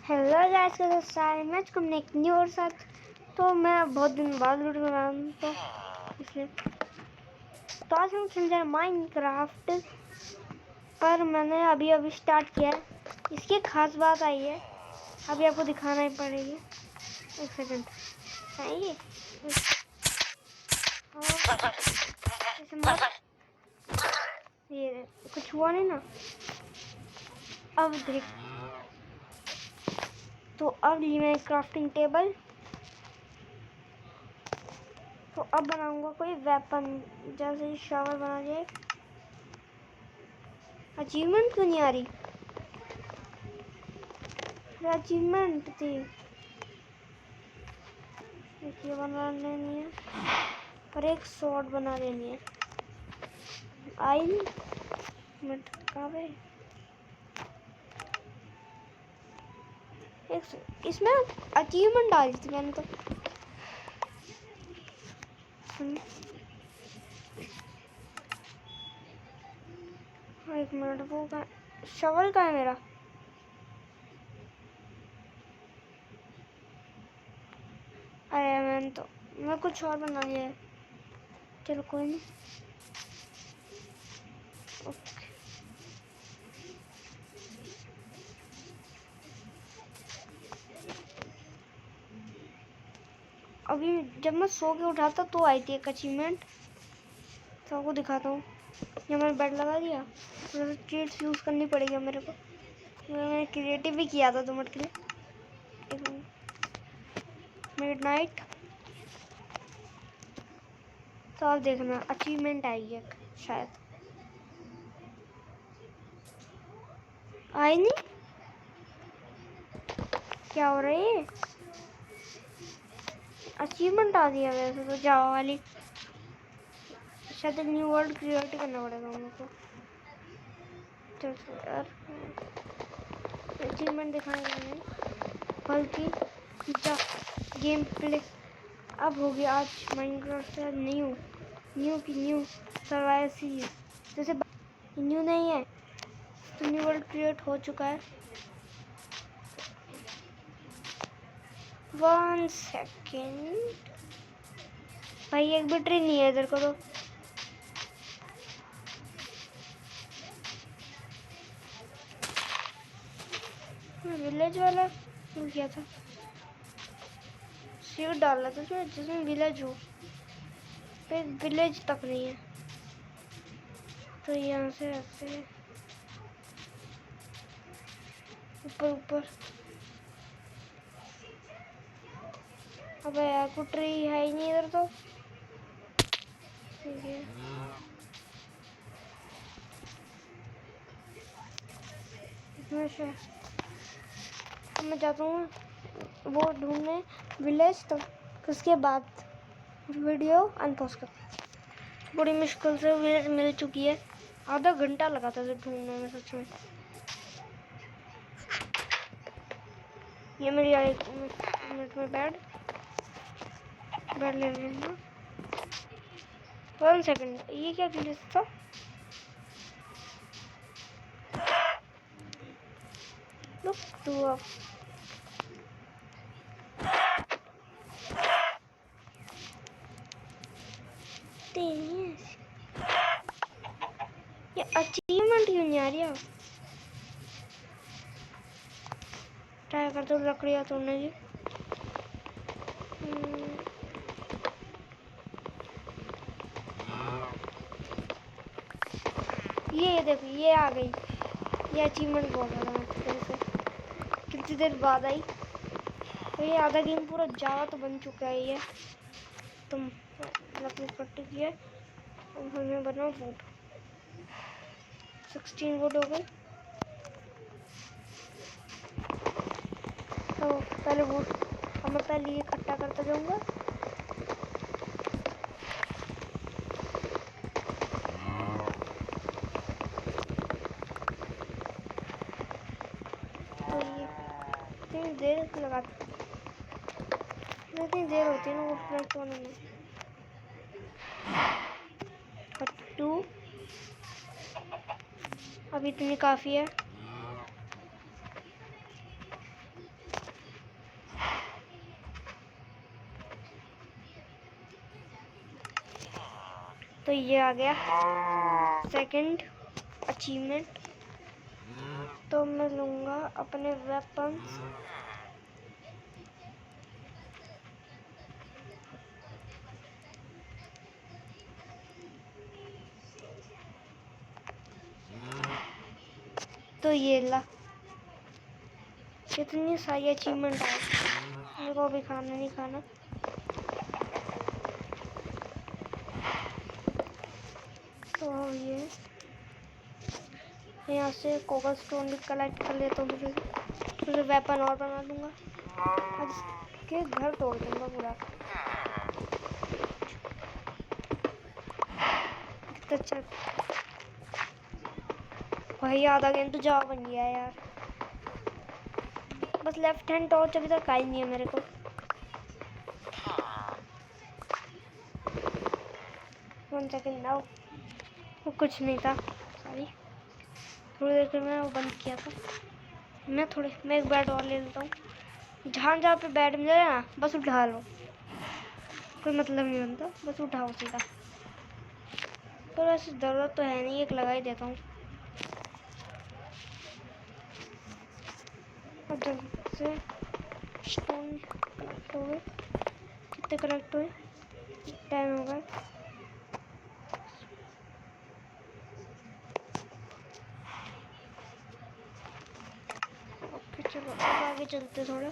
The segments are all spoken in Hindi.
हेलो गाइस, कैसे सारे मैच को हमने एक न्यू और साथ। तो मैं बहुत दिन बाद वीडियो बना रहा हूँ, तो इसलिए तो आज हम खेल रहे हैं माइनक्राफ्ट। पर मैंने अभी स्टार्ट किया है। इसकी एक खास बात आई है, अभी आपको दिखाना ही पड़ेगी। एक सेकंड आइए। ये कुछ हुआ नहीं ना। अब देख, तो अब ली मैं क्राफ्टिंग टेबल। तो अब बनाऊंगा कोई वेपन, जैसे शावर बना जाए। अचीवमेंट क्यों नहीं आ रही? अचीवमेंट थी, एक ये बना लेनी है और एक शॉर्ट बना लेनी है। आई मिनट कहाँ पे? एक इसमें अचीवमेंट डाली थी मैंने तो। एक मिनट, वो का शवल का है मेरा? अरे मैं कुछ और बना लिया है। चलो कोई नहीं। ओके, अभी जब मैं सो के उठा था तो आई थी एक अचीवमेंट, तो आपको दिखाता हूँ। ये मैंने बेड लगा दिया, थोड़ा सा चीट्स यूज़ करनी पड़ेगी मेरे को। मैंने क्रिएटिव भी किया था 2 मिनट के लिए। मिडनाइट, तो आप देखना अचीवमेंट आएगी एक, शायद आई नहीं। क्या हो रहा है? अचीवमेंट आ दिया वैसे तो जावा वाली। शायद एक न्यू वर्ल्ड क्रिएट करना पड़ेगा हम लोग को। चलो यार, अचीवमेंट दिखाएंगे नहीं, बल्कि जा गेम प्ले अब हो गया। आज माइनक्राफ्ट से न्यू सर्वाइवल सीरीज, जैसे न्यू नहीं है तो न्यू वर्ल्ड क्रिएट हो चुका है। 1 सेकेंड भाई, एक भी ट्री नहीं है इधर को। तो विलेज वाला मिल गया था, सीड डाला था जिसमें विलेज हो, फिर विलेज तक नहीं है। तो यहाँ से ऐसे ऊपर अबे यार, कोई ट्री है ही नहीं इधर तो। ठीक है, इसमें से मैं जाता हूँ वो ढूंढने विलेज, तो उसके बाद वीडियो अनपॉज कर। बड़ी मुश्किल से विलेज मिल चुकी है, आधा घंटा लगा था इसे ढूंढने में सच में। ये मेरी 1 मिनट में बेड ले लेना। 1 सेकेंड, ये क्या विलेज था? लुक टू अप, ये अचीवमेंट क्यों नहीं आ रही? ट्राई करते हो लकड़ियाँ तोड़ने की। ये देखो, ये आ गई। ये अचीवमेंट बहुत बड़ा है, से कितनी देर बाद आई। तो ये आधा गेम पूरा जावा तो बन चुका है। ये तुम लकड़ी कट्टी की है, अब हमें बनाओ वुड। 16 वुड हो गए। तो पहले वुड, अब मैं पहले ये इकट्ठा करता जाऊंगा। तो ये इतनी देर लगाती, इतनी देर होती है ना वुड कलेक्ट होने में। 2 अब इतनी काफ़ी है। तो ये आ गया सेकंड अचीवमेंट। तो मैं लूँगा अपने वेपन्स। तो ये ला, कितनी सारी अचीवमेंट आई। मेरे को अभी खाना नहीं खाना। तो ये यहाँ से कोबल स्टोन भी कलेक्ट कर लेता हूँ, फिर वेपन और बना लूँगा। अब इसके घर तोड़ दूँगा पूरा। अच्छा भाई आधा गेम तो जा बन गया यार। बस लेफ्ट हैंड टॉर्च अभी तक आई नहीं है मेरे को। वन सेकेंड नाउ, वो कुछ नहीं था, सॉरी। थोड़ी देर मैं वो बंद किया था। मैं एक बैट और ले लेता हूँ। जहाँ पे बैट मिल जाए ना बस उठा लो, कोई मतलब नहीं बनता, बस उठाओ सीधा। पर वैसे ज़रूरत तो है नहीं, एक लगा ही देता हूँ। और जल्द से स्टोन कलेक्ट हो गए। कितने कलेक्ट हुए? टाइम हो गया। ओके चलो अब आगे चलते थोड़ा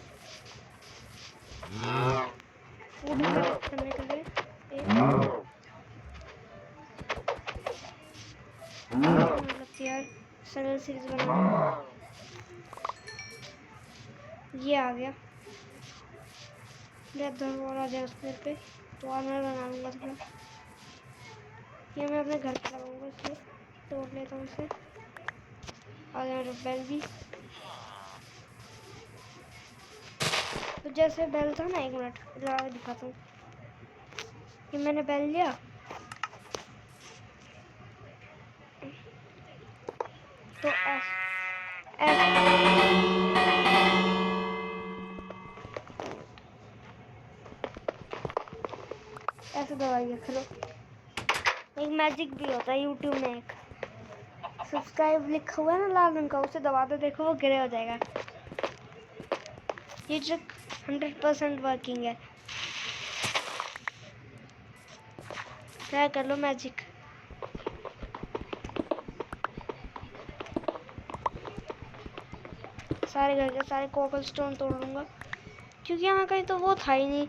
फूड कलेक्ट करने के लिए। यार सरल सीरीज बना, ये आ गया। और आ जाए उसमें पे तो और मैं बना लूँगा थोड़ा। ये मैं अपने घर पे लगाऊंगा, इसलिए तोड़ लेता हूँ इसे। आ गया मेरा बेल भी। तो जैसे बेल था ना, 1 मिनट लगा के दिखाता हूँ। ये मैंने बेल लिया, तो ऐसे दबाइए। खलो एक मैजिक भी होता है यूट्यूब में, एक सब्सक्राइब लिखा हुआ है ना लाल रंग का, उसे दबा दो, देखो वो ग्रे हो जाएगा। ये ट्रिक 100% वर्किंग है, ट्राई कर लो मैजिक। सारे घर के सारे कोबल स्टोन तोड़ लूँगा, क्योंकि यहाँ कहीं तो वो था ही नहीं,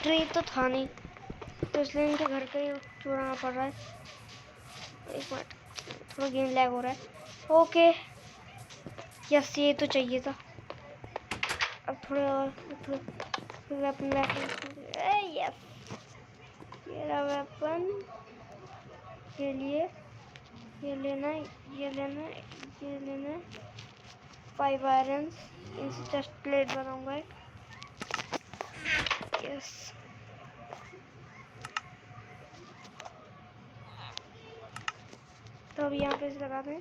ट्री तो था नहीं, तो इसलिए इनके घर का ही चुराना पड़ रहा है। एक मिनट, थोड़ा गेम लैग हो रहा है। ओके यस, ये तो चाहिए था। अब थोड़े और वेपन यस, ये रहा वेपन के लिए। ये लेना है, ये लेना है, ये लेना है। 5 आयरन, इनसे चेस्ट प्लेट बनाऊंगा। यस तो अब यहाँ पे लगा दें।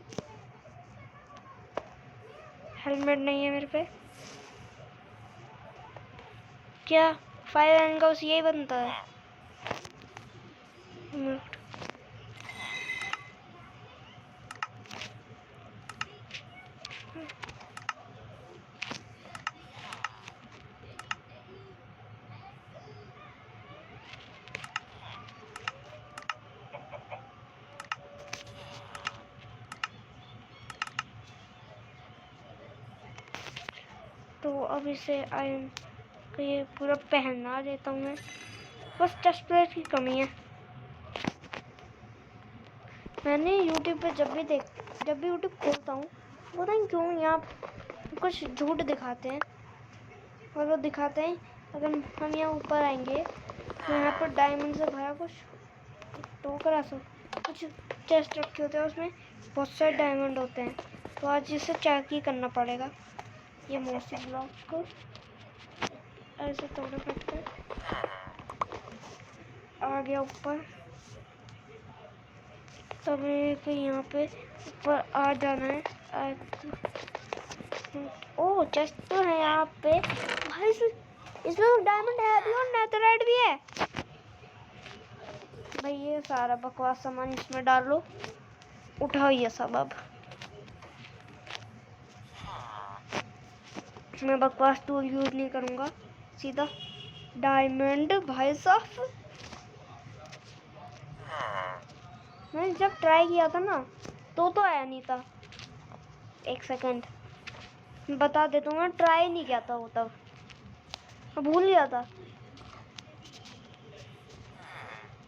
हेलमेट नहीं है मेरे पे। क्या 5 आयरन का उस यही बनता है? तो अब इसे आयरन का ये पूरा पहना देता हूँ मैं। बस चेस्ट प्लेट की कमी है। मैंने यूट्यूब पे जब भी यूट्यूब खोलता हूँ, पता नहीं क्यों यहाँ कुछ झूठ दिखाते हैं। और वो दिखाते हैं अगर हम यहाँ ऊपर आएंगे तो यहाँ पर डायमंड से भरा कुछ टोकरा सा कुछ चेस्ट रखे होते हैं, उसमें बहुत सारे डायमंड होते हैं। तो आज इसे चेक ही करना पड़ेगा। ये मोसी ब्लॉक को ऐसे तोड़े कट कर आ गया ऊपर। तब एक यहाँ पे ऊपर आ जाना है। ओ चेस्ट तो है यहाँ पे भाई, इसमें डायमंड है भी और नेथरराइट भी है। भाई ये सारा बकवास सामान इसमें डाल लो, उठाओ ये सब। अब मैं बकवास टूल यूज नहीं करूँगा, सीधा डायमंड। भाई साहब मैंने जब ट्राई किया था ना तो आया नहीं था। एक सेकंड बता देता हूँ, मैं ट्राई नहीं किया था वो, तब मैं भूल गया था।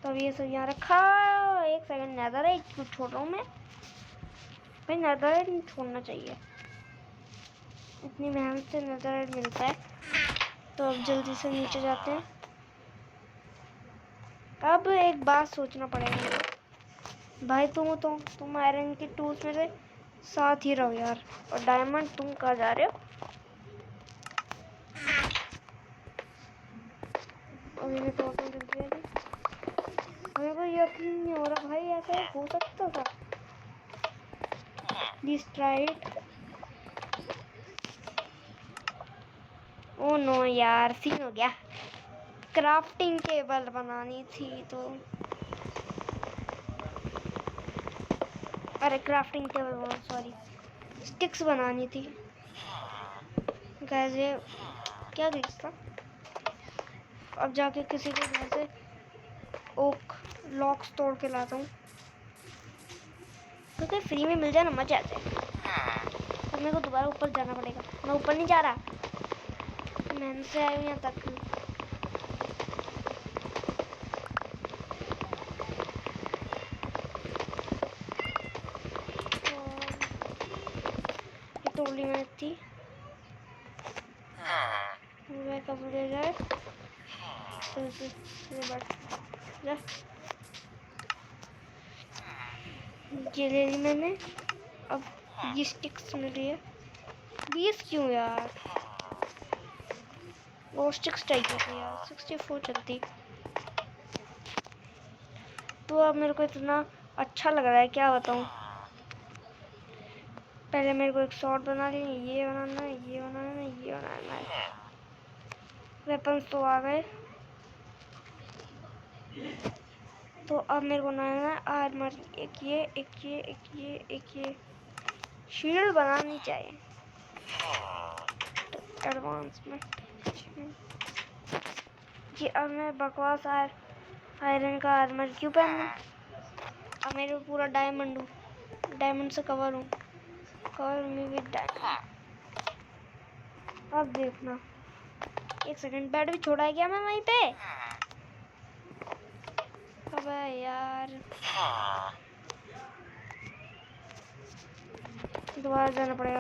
तब ये सब यहाँ रखा। एक सेकंड, नेदरराइट क्यों छोड़ रहा हूँ मैं भाई? नेदरराइट नहीं छोड़ना चाहिए, इतनी मेहनत से नेदरराइट मिलता है। तो अब जल्दी से नीचे जाते हैं। अब एक बात सोचना पड़ेगा भाई, तुम आयरन के टूल्स में से साथ ही रहो यार। और डायमंड तुम कहाँ जा रहे हो? अभी मैं तो मेरे को यकीन नहीं हो रहा भाई, ऐसा हो सकता था? Please try it. Oh no यार, सीन हो गया। क्राफ्टिंग टेबल बनानी थी तो, अरे क्राफ्टिंग टेबल, सॉरी, स्टिक्स बनानी थी। कैसे क्या दिखता? अब जाके किसी के घर से ओक लॉक्स तोड़ के लाता हूँ, क्योंकि फ्री में मिल जाए ना, मजा आ जाए। अब मेरे को दोबारा ऊपर जाना पड़ेगा। मैं ऊपर नहीं जा रहा, मैंने से आया हूँ यहाँ तक। टोली में थी मैं कब ले जाए ये ले ली मैंने। अब ये स्टिक्स मिल रही है। 20 क्यों यार? वो स्टिक्स चाहिए यार, 64 चलती। तो अब मेरे को इतना अच्छा लग रहा है, क्या बताऊँ। पहले मेरे को एक शॉट बना लेनी, ये बनाना है, ये बनाना है, ये बनाना है। वेपन्स तो आ गए, तो अब मेरे को बनाना है आर्मर। एक ये, एक ये, एक ये, एक ये शील्ड बनानी चाहिए। तो एडवांस में ये, अब मैं बकवास आयरन का आर्मर क्यों पहनूं? अब मेरे पूरा डायमंड हूँ, डायमंड से कवर हूँ, कवर में भी डायमंड। अब देखना, एक सेकंड, बेड भी छोड़ा है क्या मैं वहीं पे? अबे यार, दोबारा जाना पड़ेगा।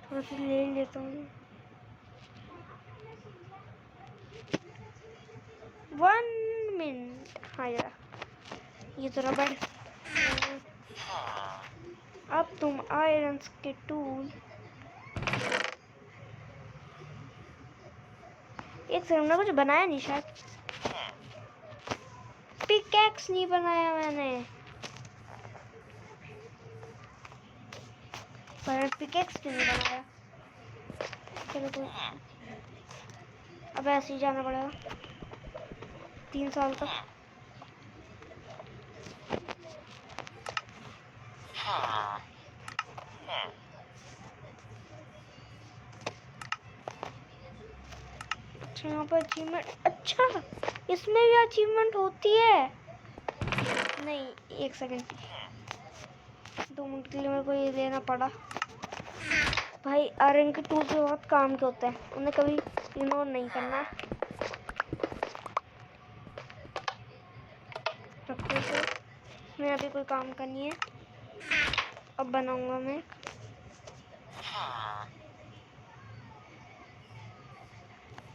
थोड़ा सा ले लेता हूँ। 1 मिनट। हाँ यार, ये तो बेड। अब तुम आयरन के टूल, एक सेकंड, में कुछ बनाया नहीं शायद। पिकैक्स नहीं बनाया मैंने, पर पिकैक्स क्यों नहीं बनाया? चलो कोई, अब ऐसे ही जाना पड़ेगा 3 साल तक। अच्छा यहाँ पर अचीवमेंट, अच्छा इसमें भी अचीवमेंट होती है? नहीं, एक सेकंड, 2 मिनट के लिए मेरे को ये लेना पड़ा। भाई आयरन के टूल से बहुत काम के होते हैं, उन्हें कभी इग्नोर नहीं करना। रखो से मैं अभी कोई काम करनी है। अब बनाऊंगा मैं,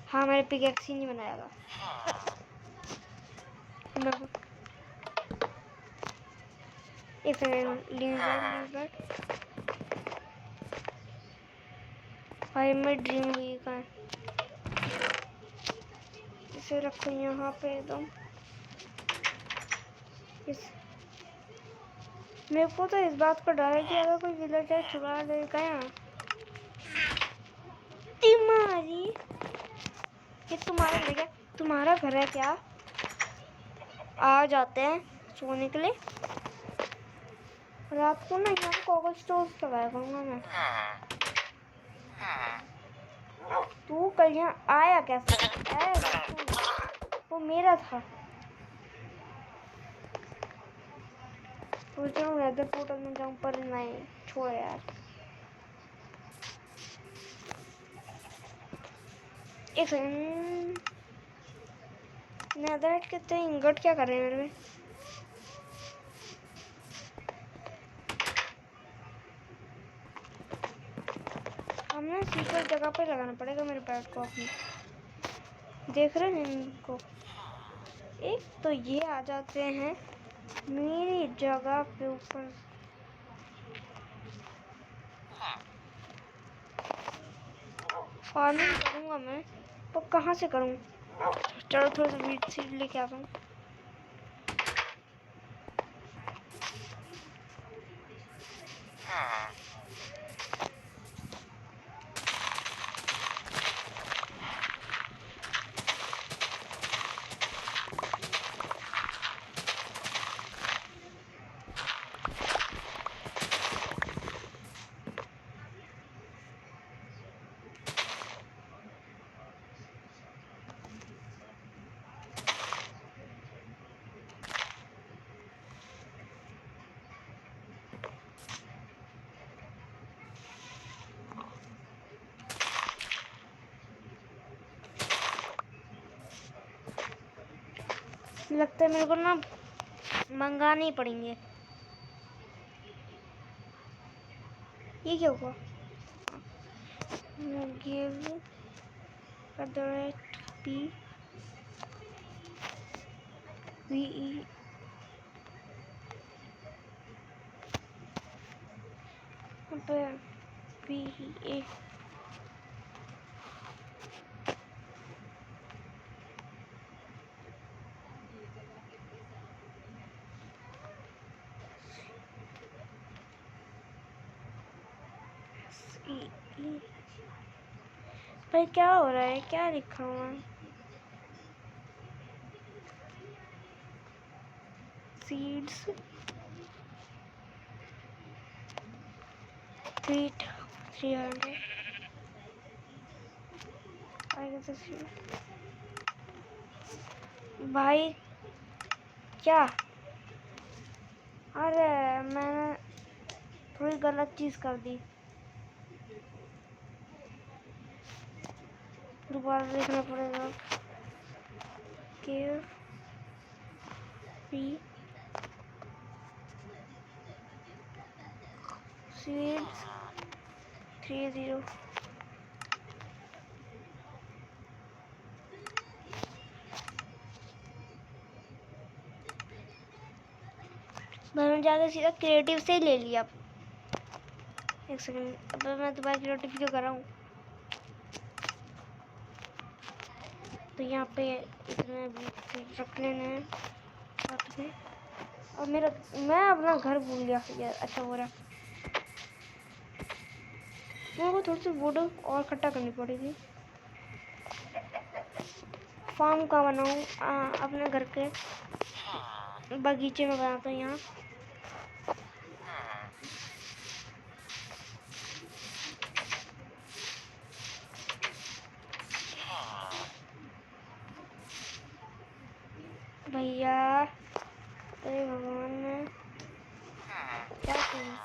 हाँ मैंने पिकैक्स ही नहीं बनाया था। एक सेकंड, भाई मैं ड्रीम हुई का है, इसे रखो यहाँ पे एकदम। मेरे को तो इस बात का डर है कि अगर कोई विलेजर चुरा लेगा यहाँ तुम्हारी, ये तुम्हारा घर है? तुम्हारा घर है क्या? आ जाते हैं सोने के लिए। रात को ना यहाँ कॉकल स्टोव लगाया करूँगा मैं। तू कल यहाँ आया कैसे? आया वो मेरा था। सोच रहा हूँ नेदर पोर्टल में जाऊँ पर नहीं, छोड़ यार। एक सेकंड, नेदरराइट कितने इंगट क्या कर रहे हैं मेरे में? हमने सीक्रेट जगह पे लगाना पड़ेगा मेरे पैड को अपने। देख रहे हैं इनको? एक तो ये आ जाते हैं मेरी जगह पे ऊपर। फार्मिंग करूँगा मैं, तो कहाँ से करूँ? चलो थोड़ा सा वीट सीड लेके आता हूँ। लगता है मेरे को ना मंगाने ही पड़ेंगे। ये क्या हुआ? Give P V E P A भाई क्या हो रहा है? क्या लिखा हुआ है? सीड्स 300 भाई क्या? अरे मैंने थोड़ी गलत चीज कर दी। दोबारा देखना पड़ेगा। Give P seeds 30। मैंने जाकर सीधा क्रिएटिव से ही ले लिया। एक सेकंड, अब मैं दोबारा क्रिएटिव क्यों कर रहा हूँ? तो यहाँ पे इतने भी रख लेने हैं साथ में। और मैं अपना घर भूल गया यार। अच्छा हो रहा, मेरे को थोड़ी सी वुड और इकट्ठा करनी पड़ेगी। फार्म का बनाऊँ? अपने घर के बगीचे में बनाता हूँ यहाँ। भैया अरे भगवान ने क्या किया?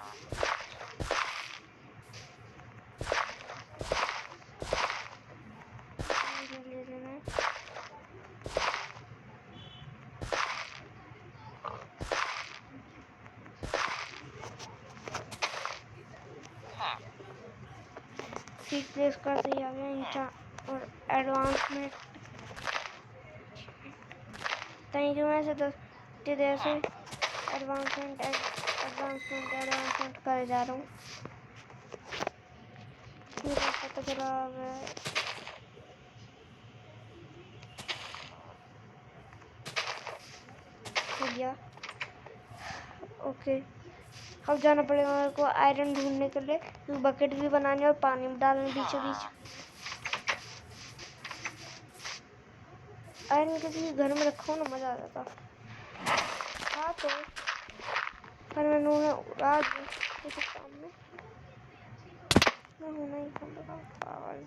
सीट प्लेस करते ही आ गया नीचा और एडवांसमेंट। Thank you. मैं से देर से एडवांसमेंट कर जा रहा हूँ। पता चला भैया। ओके, अब जाना पड़ेगा मेरे को आयरन ढूंढने के लिए, क्योंकि बकेट भी बनाने और पानी में डालने बीचों बीच। आयरन किसी घर में रखा हो ना मजा आ जाता। हाँ तो पर मैंने उन्हें उड़ा दी किसी काम में। मैं होना ही कम लगा पागल।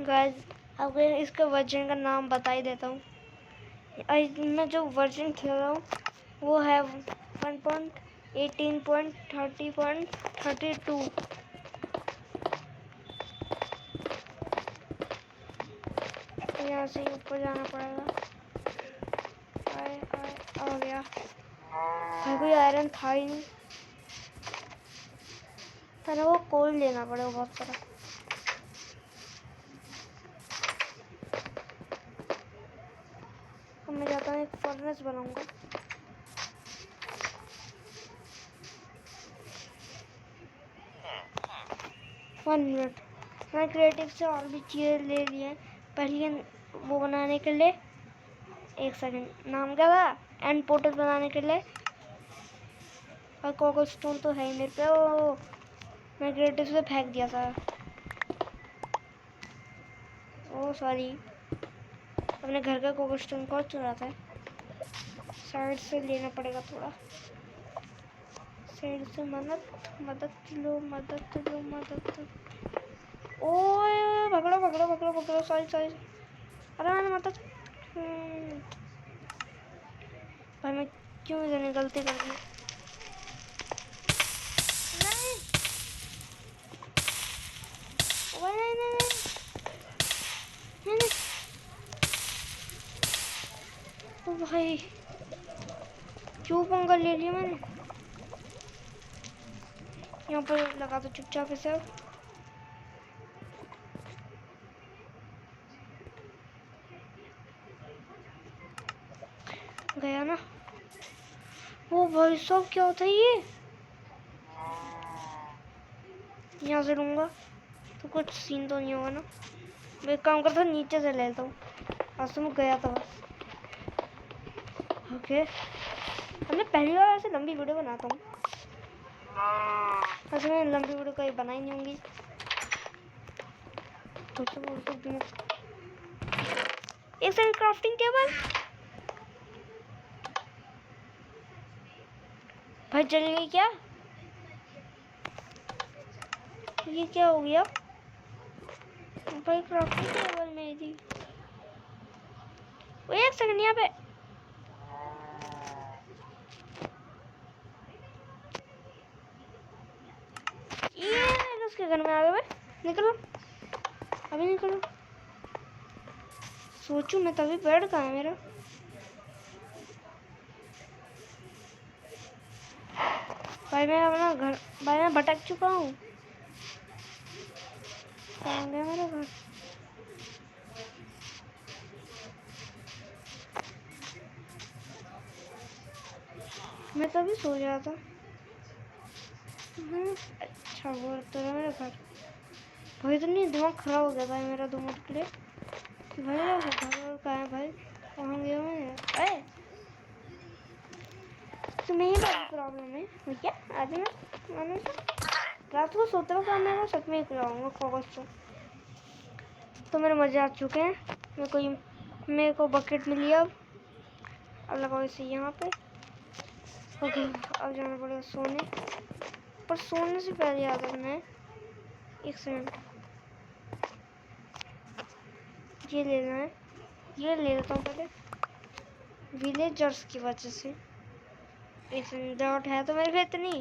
गाइस अब इसका वर्जन का नाम बता ही देता हूँ। मैं जो वर्जन खेल रहा हूँ वो है 1.18.30.32। यहाँ से ऊपर जाना पड़ेगा। आए आए आ गया भाई। कोई आयरन था ही नहीं, पहले वो कोल लेना पड़ेगा बहुत सारा। अब मैं जाता हूँ एक फर्नेस बनाऊंगा। One minute. मैं क्रिएटिव से और भी चीज़ें ले ली हैं पहले वो बनाने के लिए। एक सेकंड, नाम क्या था? एंड पोर्टल बनाने के लिए। और कोको स्टोन तो है ही मेरे पे। ओ मैं क्रिएटिव से फेंक दिया था। ओ सॉरी, अपने घर का कोको स्टोन को चुरा था। साइड से लेना पड़ेगा थोड़ा। साइड से मदद लो मदद लो मदद। ओए पकड़ो पकड़ो पकड़ो पकड़ो। Sorry sorry. अरे मैंने मदद भाई मैं क्यों इतनी गलती कर दी? नहीं भाई नहीं नहीं नहीं नहीं। ओ भाई क्यों पंगा ले लिया मैंने? यहाँ पर लगा दो चुपचाप इसे। गया ना। ओ भाई सब क्या होता है ये? यहाँ से लूंगा तो कुछ सीन तो नहीं होगा ना। मैं एक काम करता हूँ नीचे से ले लेता हूँ। आज तो मैं गया था बस। ओके हमने पहली बार ऐसे लंबी वीडियो बनाता हूँ। ऐसे मैं लंबी वीडियो कहीं बनाई नहीं होंगी तो एक सेकंड। क्राफ्टिंग टेबल भाई चल गई क्या? ये क्या हो गया भाई? क्राफ्टिंग टेबल में थी। एक सेकंड यहाँ पे। ये उसके घर में आ गए। निकलो अभी निकलो। सोचू मैं तभी बेड कहाँ है मेरा? भाई मैं अपना घर, भाई मैं भटक चुका हूँ। कहाँ गया मेरा घर? मैं तभी सो रहा था। अच्छा वो तो है मेरा घर। भाई तो नहीं दिमाग खराब हो गया भाई मेरा 2 मिनट के लिए। भाई मेरा घर कहाँ है भाई? कहाँ गया मैं? अरे तुम्हें ही बड़ी प्रॉब्लम है भैया। आज मैंने रात को सोते हुए मैं वो सच में ही कराऊंगा फोकस तो मेरे मजे आ चुके हैं। मेरे को बकेट मिली। अब लगाओ इसे यहाँ पे। ओके अब जाना पड़ेगा सोने। पर सोने से पहले याद रखना है। एक सेकंड ये लेना है। ये ले लेता हूँ पहले विलेजर्स की वजह से। एक सेकंड डॉट है तो मेरे पे इतनी।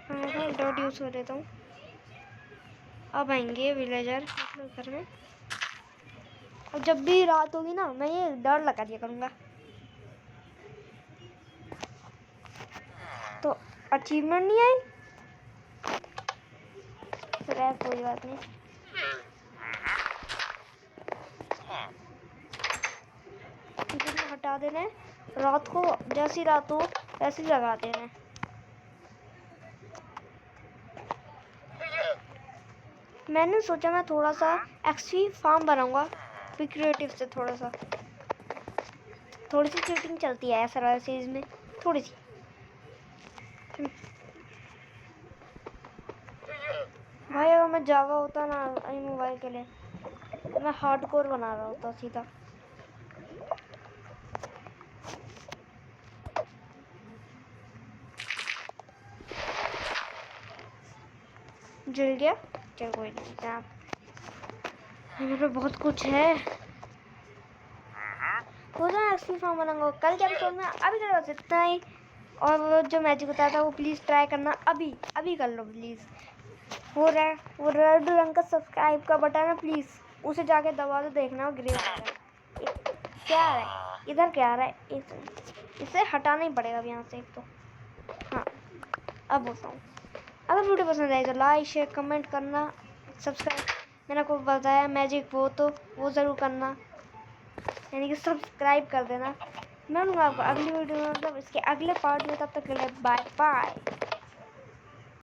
हाँ डॉट यूज कर देता हूँ। अब आएंगे विलेजर घर में। और जब भी रात होगी ना मैं ये डर लगा दिया करूँगा तो अचीवमेंट नहीं आई। कोई बात नहीं। हटा देना है। रात को जैसी रात हो वैसे ही लगा देना है। मैंने सोचा मैं थोड़ा सा एक्सपी फार्म बनाऊंगा फिर क्रिएटिव से थोड़ी सी चीटिंग चलती है ऐसा सीरीज में, थोड़ी सी। भाई अगर मैं जावा होता ना मोबाइल के लिए तो मैं हार्डकोर बना रहा होता सीधा। जल गया, चल कोई नहीं। आप मेरे पे बहुत कुछ है। तो ना एक्सपी फार्म बनाऊंगा कल के एपिसोड में। अभी के बस इतना ही। और वो जो मैजिक बताया था वो प्लीज़ ट्राई करना, अभी कर लो प्लीज़। वो रेड रंग का सब्सक्राइब का बटन है, प्लीज़ उसे जाके दबा दो, देखना ग्रे हो जाएगा। क्या आ रहा है इधर, क्या आ रहा है? इसे हटाना ही पड़ेगा अब यहाँ से एक तो। हाँ अब बताऊँ, अगर वीडियो पसंद आए तो लाइक शेयर कमेंट करना, सब्सक्राइब मैंने आपको बताया मैजिक वो तो वो ज़रूर करना, यानी कि सब्सक्राइब कर देना। मैं मिलूँगा आपको अगली वीडियो में, मतलब इसके अगले पार्ट में। तब तक के लिए बाय बाय।